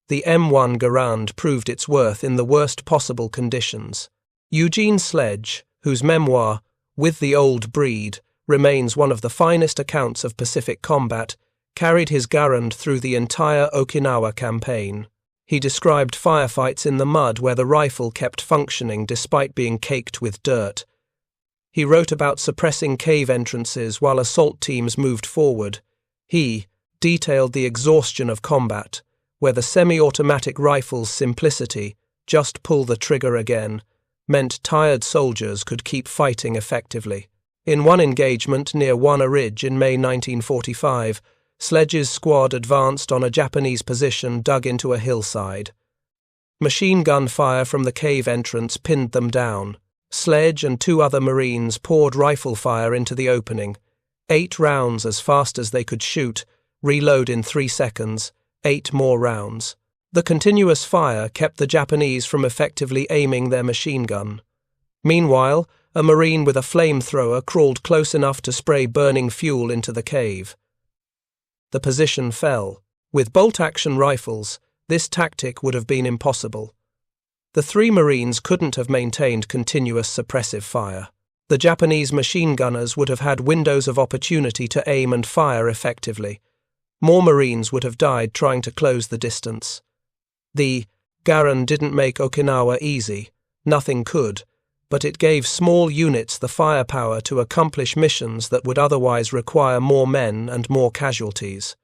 The M1 Garand proved its worth in the worst possible conditions. Eugene Sledge, whose memoir, With the Old Breed, remains one of the finest accounts of Pacific combat, carried his Garand through the entire Okinawa campaign. He described firefights in the mud where the rifle kept functioning despite being caked with dirt. He wrote about suppressing cave entrances while assault teams moved forward. He detailed the exhaustion of combat, where the semi-automatic rifle's simplicity, just pull the trigger again, meant tired soldiers could keep fighting effectively. In one engagement near Wana Ridge in May 1945, Sledge's squad advanced on a Japanese position dug into a hillside. Machine gun fire from the cave entrance pinned them down. Sledge and 2 other Marines poured rifle fire into the opening. 8 rounds as fast as they could shoot, reload in 3 seconds, 8 more rounds. The continuous fire kept the Japanese from effectively aiming their machine gun. Meanwhile, a Marine with a flamethrower crawled close enough to spray burning fuel into the cave. The position fell. With bolt-action rifles, this tactic would have been impossible. The 3 Marines couldn't have maintained continuous suppressive fire. The Japanese machine gunners would have had windows of opportunity to aim and fire effectively. More Marines would have died trying to close the distance. The Garand didn't make Okinawa easy. Nothing could. But it gave small units the firepower to accomplish missions that would otherwise require more men and more casualties.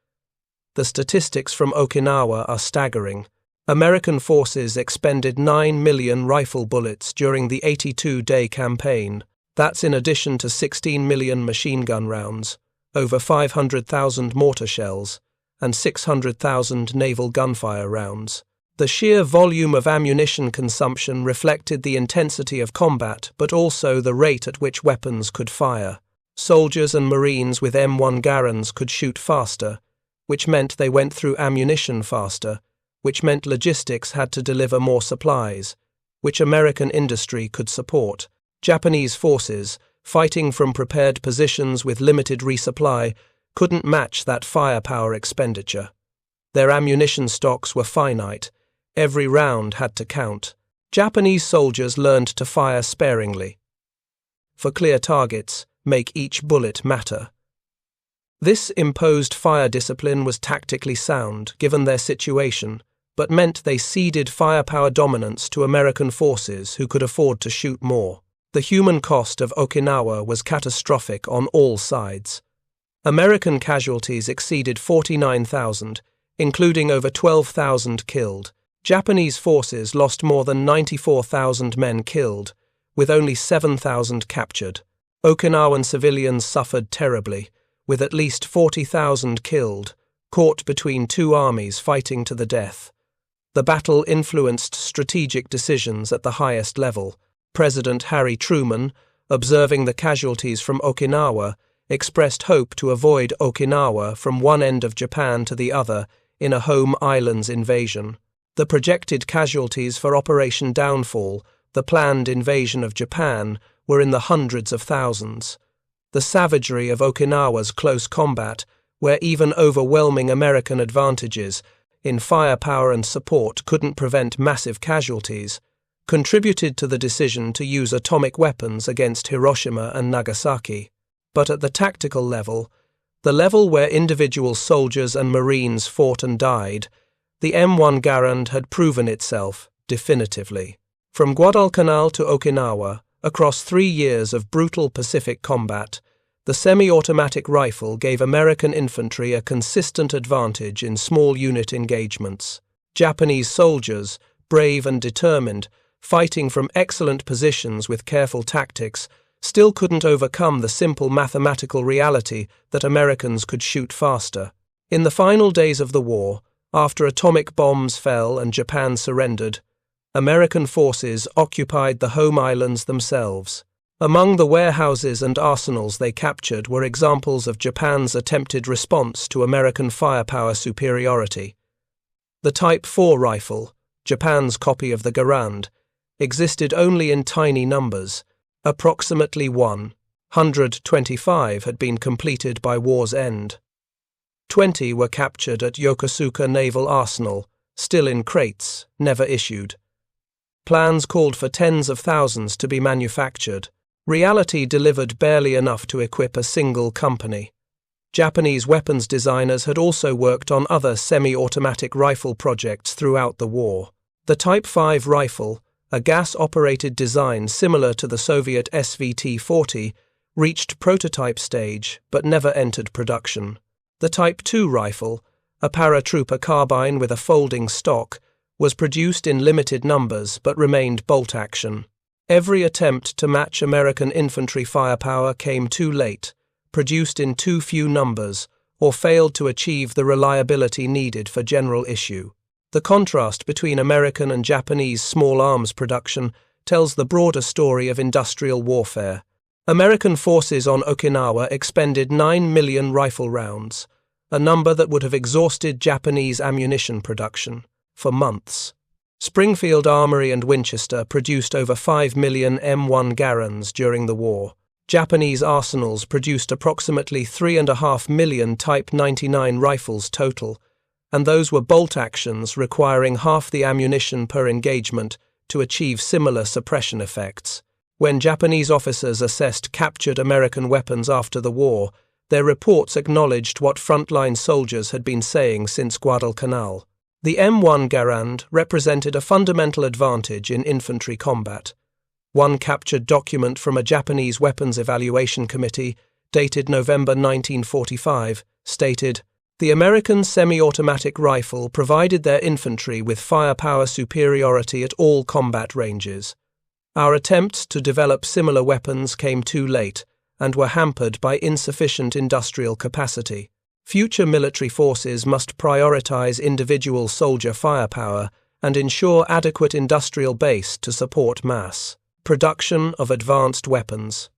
The statistics from Okinawa are staggering. American forces expended 9 million rifle bullets during the 82-day campaign. That's in addition to 16 million machine gun rounds, over 500,000 mortar shells, and 600,000 naval gunfire rounds. The sheer volume of ammunition consumption reflected the intensity of combat, but also the rate at which weapons could fire. Soldiers and Marines with M1 Garands could shoot faster, which meant they went through ammunition faster, which meant logistics had to deliver more supplies, which American industry could support. Japanese forces, fighting from prepared positions with limited resupply, couldn't match that firepower expenditure. Their ammunition stocks were finite. Every round had to count. Japanese soldiers learned to fire sparingly. For clear targets, make each bullet matter. This imposed fire discipline was tactically sound, given their situation, but meant they ceded firepower dominance to American forces who could afford to shoot more. The human cost of Okinawa was catastrophic on all sides. American casualties exceeded 49,000, including over 12,000 killed. Japanese forces lost more than 94,000 men killed, with only 7,000 captured. Okinawan civilians suffered terribly, with at least 40,000 killed, caught between two armies fighting to the death. The battle influenced strategic decisions at the highest level. President Harry Truman, observing the casualties from Okinawa, expressed hope to avoid Okinawa from one end of Japan to the other in a home islands invasion. The projected casualties for Operation Downfall, the planned invasion of Japan, were in the hundreds of thousands. The savagery of Okinawa's close combat, where even overwhelming American advantages in firepower and support couldn't prevent massive casualties, contributed to the decision to use atomic weapons against Hiroshima and Nagasaki. But at the tactical level, the level where individual soldiers and Marines fought and died, the M1 Garand had proven itself definitively. From Guadalcanal to Okinawa, across 3 years of brutal Pacific combat, the semi-automatic rifle gave American infantry a consistent advantage in small unit engagements. Japanese soldiers, brave and determined, fighting from excellent positions with careful tactics, still couldn't overcome the simple mathematical reality that Americans could shoot faster. In the final days of the war, after atomic bombs fell and Japan surrendered, American forces occupied the home islands themselves. Among the warehouses and arsenals they captured were examples of Japan's attempted response to American firepower superiority. The Type 4 rifle, Japan's copy of the Garand, existed only in tiny numbers. Approximately 125 had been completed by war's end. 20 were captured at Yokosuka Naval Arsenal, still in crates, never issued. Plans called for tens of thousands to be manufactured. Reality delivered barely enough to equip a single company. Japanese weapons designers had also worked on other semi-automatic rifle projects throughout the war. The Type 5 rifle, a gas-operated design similar to the Soviet SVT-40, reached prototype stage but never entered production. The Type 2 rifle, a paratrooper carbine with a folding stock, was produced in limited numbers but remained bolt-action. Every attempt to match American infantry firepower came too late, produced in too few numbers, or failed to achieve the reliability needed for general issue. The contrast between American and Japanese small arms production tells the broader story of industrial warfare. American forces on Okinawa expended 9 million rifle rounds, a number that would have exhausted Japanese ammunition production for months. Springfield Armory and Winchester produced over 5 million M1 Garands during the war. Japanese arsenals produced approximately 3.5 million Type 99 rifles total, and those were bolt actions requiring half the ammunition per engagement to achieve similar suppression effects. When Japanese officers assessed captured American weapons after the war, their reports acknowledged what frontline soldiers had been saying since Guadalcanal. The M1 Garand represented a fundamental advantage in infantry combat. One captured document from a Japanese weapons evaluation committee, dated November 1945, stated, "The American semi-automatic rifle provided their infantry with firepower superiority at all combat ranges. Our attempts to develop similar weapons came too late and were hampered by insufficient industrial capacity. Future military forces must prioritize individual soldier firepower and ensure adequate industrial base to support mass production of advanced weapons."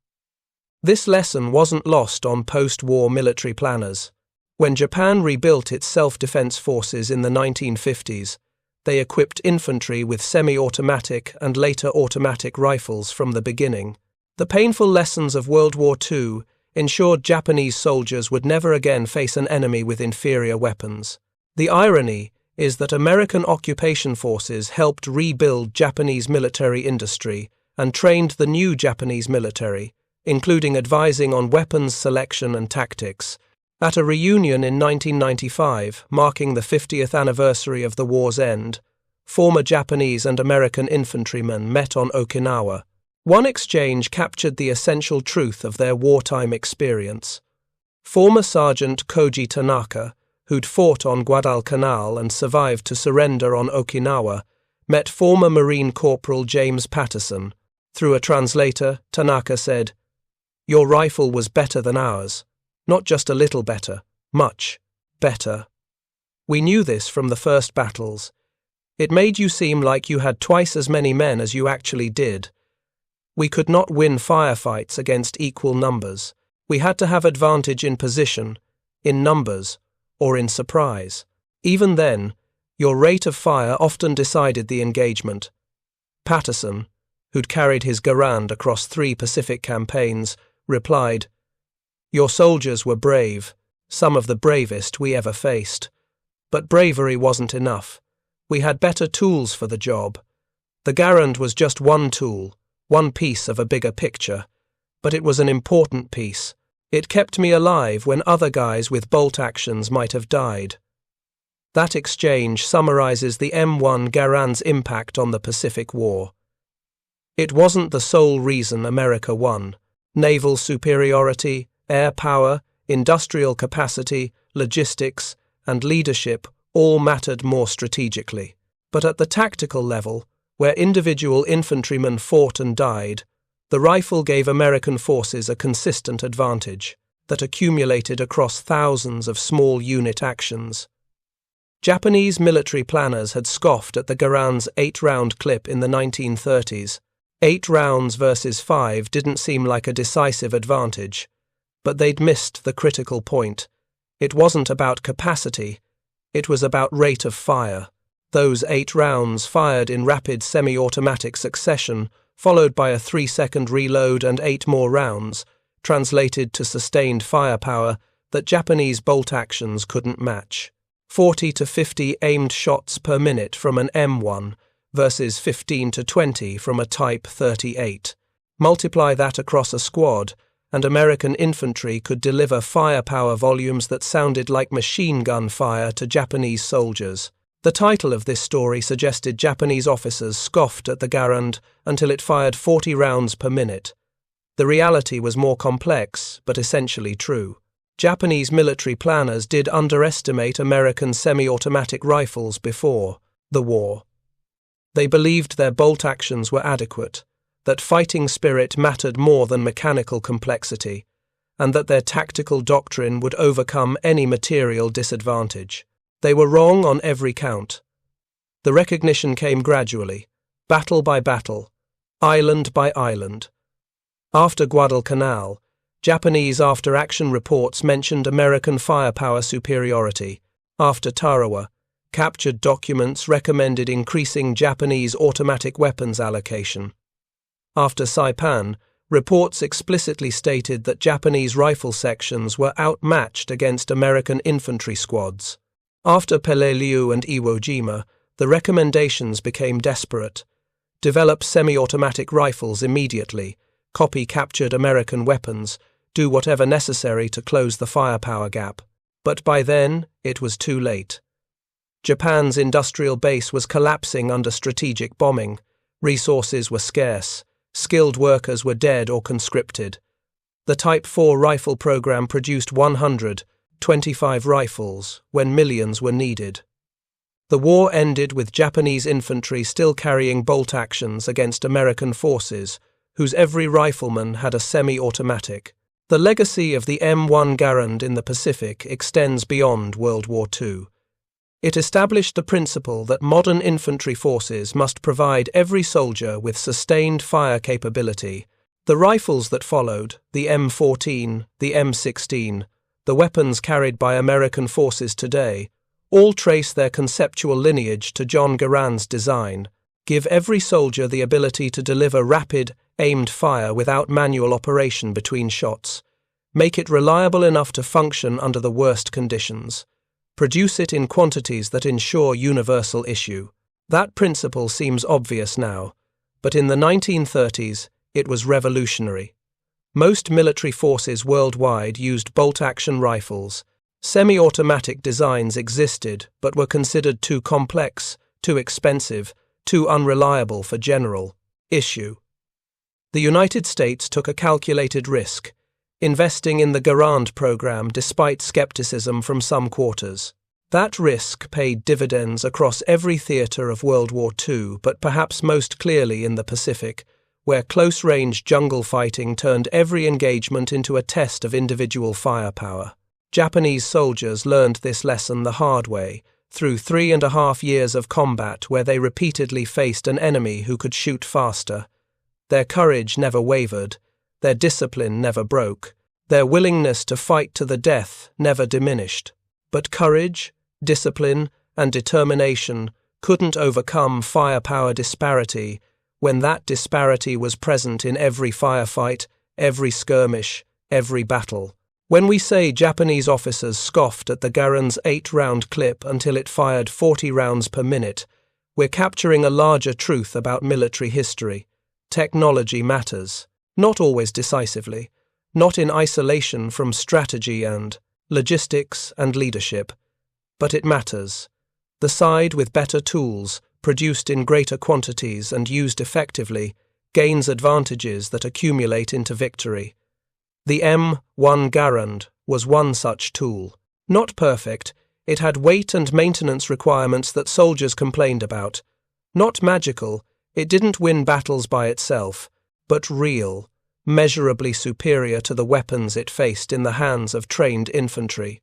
This lesson wasn't lost on post-war military planners. When Japan rebuilt its self-defense forces in the 1950s, They equipped infantry with semi-automatic and later automatic rifles from the beginning. The painful lessons of World War II ensured Japanese soldiers would never again face an enemy with inferior weapons. The irony is that American occupation forces helped rebuild Japanese military industry and trained the new Japanese military, including advising on weapons selection and tactics. At a reunion in 1995, marking the 50th anniversary of the war's end, former Japanese and American infantrymen met on Okinawa. One exchange captured the essential truth of their wartime experience. Former Sergeant Koji Tanaka, who'd fought on Guadalcanal and survived to surrender on Okinawa, met former Marine Corporal James Patterson. Through a translator, Tanaka said, "Your rifle was better than ours. Not just a little better, much better. We knew this from the first battles. It made you seem like you had twice as many men as you actually did. We could not win firefights against equal numbers. We had to have advantage in position, in numbers, or in surprise. Even then, your rate of fire often decided the engagement." Patterson, who'd carried his Garand across 3 Pacific campaigns, replied, "Your soldiers were brave, some of the bravest we ever faced. But bravery wasn't enough. We had better tools for the job. The Garand was just one tool, one piece of a bigger picture, but it was an important piece. It kept me alive when other guys with bolt actions might have died." That exchange summarizes the M1 Garand's impact on the Pacific War. It wasn't the sole reason America won. Naval superiority, air power, industrial capacity, logistics, and leadership all mattered more strategically. But at the tactical level, where individual infantrymen fought and died, the rifle gave American forces a consistent advantage that accumulated across thousands of small unit actions. Japanese military planners had scoffed at the Garand's 8-round clip in the 1930s. 8 rounds versus 5 didn't seem like a decisive advantage, but they'd missed the critical point. It wasn't about capacity, it was about rate of fire. Those 8 rounds fired in rapid semi-automatic succession, followed by a 3-second reload and 8 more rounds, translated to sustained firepower that Japanese bolt actions couldn't match. 40 to 50 aimed shots per minute from an M1 versus 15 to 20 from a Type 38. Multiply that across a squad, and American infantry could deliver firepower volumes that sounded like machine gun fire to Japanese soldiers. The title of this story suggested Japanese officers scoffed at the Garand until it fired 40 rounds per minute. The reality was more complex, but essentially true. Japanese military planners did underestimate American semi-automatic rifles before the war. They believed their bolt actions were adequate, that fighting spirit mattered more than mechanical complexity, and that their tactical doctrine would overcome any material disadvantage. They were wrong on every count. The recognition came gradually, battle by battle, island by island. After Guadalcanal, Japanese after-action reports mentioned American firepower superiority. After Tarawa, captured documents recommended increasing Japanese automatic weapons allocation. After Saipan, reports explicitly stated that Japanese rifle sections were outmatched against American infantry squads. After Peleliu and Iwo Jima, the recommendations became desperate. Develop semi-automatic rifles immediately, copy captured American weapons, do whatever necessary to close the firepower gap. But by then, it was too late. Japan's industrial base was collapsing under strategic bombing. Resources were scarce. Skilled workers were dead or conscripted. The Type 4 rifle program produced 125 rifles when millions were needed. The war ended with Japanese infantry still carrying bolt actions against American forces, whose every rifleman had a semi-automatic. The legacy of the M1 Garand in the Pacific extends beyond World War II. It established the principle that modern infantry forces must provide every soldier with sustained fire capability. The rifles that followed, the M14, the M16, the weapons carried by American forces today, All trace their conceptual lineage to John Garand's design. Give every soldier the ability to deliver rapid, aimed fire without manual operation between shots. Make it reliable enough to function under the worst conditions. Produce it in quantities that ensure universal issue. That principle seems obvious now, but in the 1930s, it was revolutionary. Most military forces worldwide used bolt-action rifles. Semi-automatic designs existed, but were considered too complex, too expensive, too unreliable for general issue. The United States took a calculated risk, investing in the Garand program despite skepticism from some quarters. That risk paid dividends across every theater of World War II, but perhaps most clearly in the Pacific, where close-range jungle fighting turned every engagement into a test of individual firepower. Japanese soldiers learned this lesson the hard way, through 3.5 years of combat where they repeatedly faced an enemy who could shoot faster. Their courage never wavered, their discipline never broke, their willingness to fight to the death never diminished. But courage, discipline, and determination couldn't overcome firepower disparity when that disparity was present in every firefight, every skirmish, every battle. When we say Japanese officers scoffed at the Garand's 8-round clip until it fired 40 rounds per minute, we're capturing a larger truth about military history. Technology matters, not always decisively, not in isolation from strategy and logistics and leadership, but it matters. The side with better tools, produced in greater quantities and used effectively, gains advantages that accumulate into victory. The M1 Garand was one such tool. Not perfect, it had weight and maintenance requirements that soldiers complained about. Not magical, it didn't win battles by itself, but real, measurably superior to the weapons it faced in the hands of trained infantry.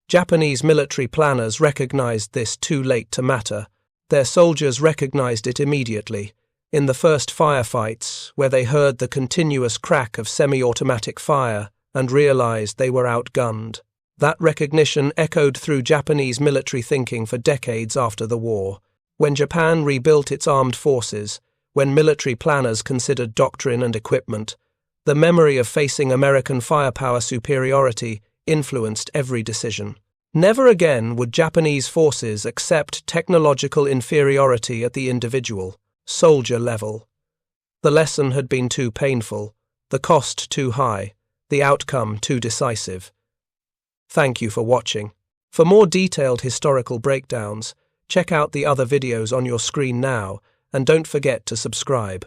Japanese military planners recognized this too late to matter. Their soldiers recognized it immediately, in the first firefights, where they heard the continuous crack of semi-automatic fire and realized they were outgunned. That recognition echoed through Japanese military thinking for decades after the war. When Japan rebuilt its armed forces, when military planners considered doctrine and equipment, the memory of facing American firepower superiority influenced every decision. Never again would Japanese forces accept technological inferiority at the individual, soldier level. The lesson had been too painful, the cost too high, the outcome too decisive. Thank you for watching. For more detailed historical breakdowns, check out the other videos on your screen now, and don't forget to subscribe.